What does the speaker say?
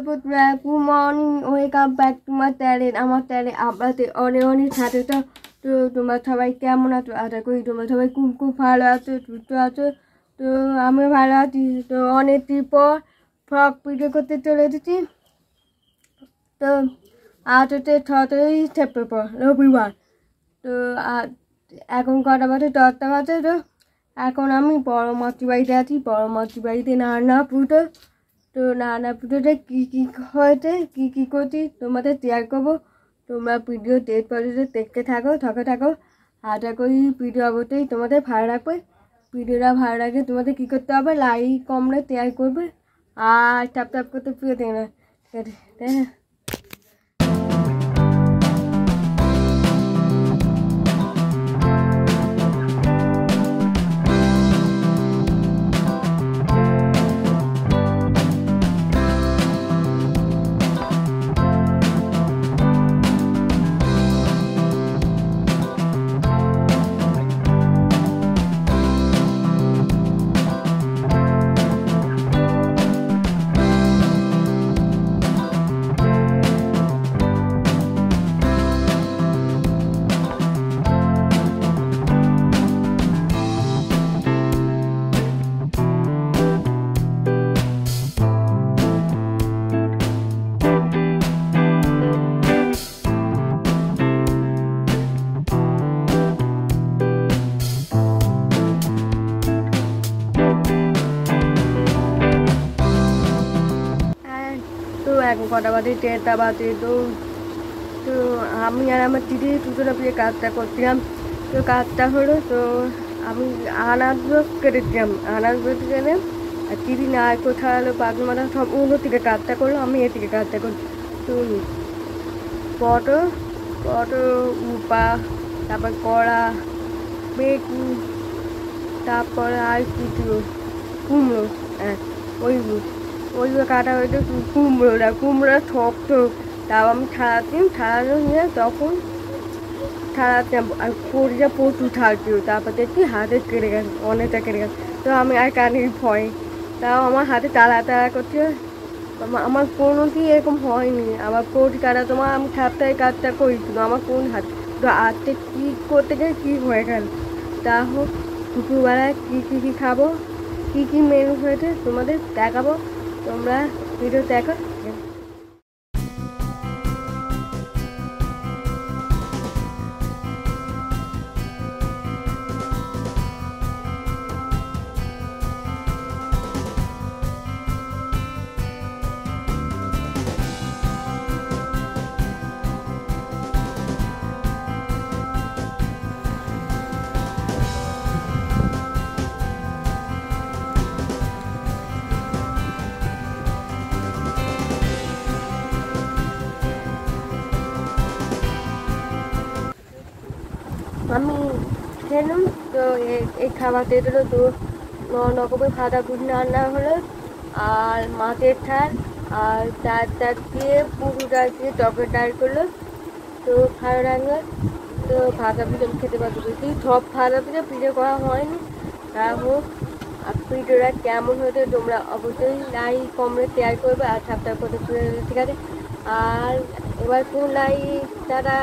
Good morning, welcome back to my channel. আমার চ্যানেলে আপনাদের অনেক অনেক স্বাগত। তো তোমরা সবাই কেমন আছো? আশা করি তোমরা সবাই খুব খুব ভালো আছো, সুস্থ আছো। তো আমি ভালো আছি। তো অনেকদিন পর ফ্রক ভিডিও করতে চলে এসেছি। তো আজ হচ্ছে 17ই সেপ্টেম্বর রবিবার। তো এখন কটা বাজে? 10টা বাজে। তো এখন আমি বড় মাতৃ বাড়িতে আছি। বড় মাতৃ বাড়িতে নানা পুজো। তো নানা পুজোতে কী হয়েছে, কী করছি তোমাদের শেয়ার করবো। তোমরা ভিডিও দেখতে থাকো। আশা করি ভিডিও অবশ্যই তোমাদের ভালো লাগবে। ভিডিওটা ভালো লাগে তোমাদের কী করতে হবে, লাইক কমেন্ট শেয়ার করবে আর সাবস্ক্রাইব করতে ভুলে দেবে না। ঠিক আছে, তাই না? তো এখন কটা বাজে? 10টা বাজে। তো আমি আর আমার দিদি দুজনে পেয়ে কাজটা করছিলাম। তো কাজটা হলো, তো আমি আনাজগুলো কেটেছিলাম। আনাজ বেঁধে গেলে আর দিদি না কোথাও হলো পাগল মাথা সব ওগুলো থেকে কাজটা করলো, আমি এ থেকে কাজটা করি। তো পটল উপা, তারপর কড়া, বেগুন, তারপরে আর কিছু কুমড়ো, হ্যাঁ ওইগুলো কাটা হয়েছে। কুমড়োটা শক্ত, তাও আমি ছাড়ানো নিয়ে তখন ছাড়াতাম আর পরিটা প্রচুর ছাড়ছিল। তারপর দেখছি হাতে কেটে গেছে, অনেকটা কেটে গেছে। তো আমি আর কানি ভয়, তাও আমার হাতে তাড়া করছে। আমার কোনো কি এরকম হয়নি। আমার কোটি কাটা তোমার আমি সপ্তাহে কাজটা করেছিল, আমার কোন হাত তো আজকে কী করতে গেলে কী হয়ে গেল। তা হোক, দুপুরবেলায় কী খাবো, কী মেনু হয়েছে তোমাদের দেখাবো। তোমরা ভিডিও দেখো। আমি খেলাম। তো এই খাবারটা দিল। তো রকমের ভাজা ভুজি রান্না হলো আর মাছের ঝাল আর চার দিয়ে পুরো ডাল দিয়ে টকের ডাল করলো। তো ভালো লাগলো। তো ভাজা ভুজি আমি খেতে পারবো, বেশি সব ভাজা পিঠে করা হয়নি। তা হোক, আর ভিডিওটা কেমন হয়েছে তোমরা অবশ্যই লাইক কমেন্ট শেয়ার করবে আর সাবস্ক্রাইব করতে, ঠিক আছে? আর এবার কোন লাইক, টাটা।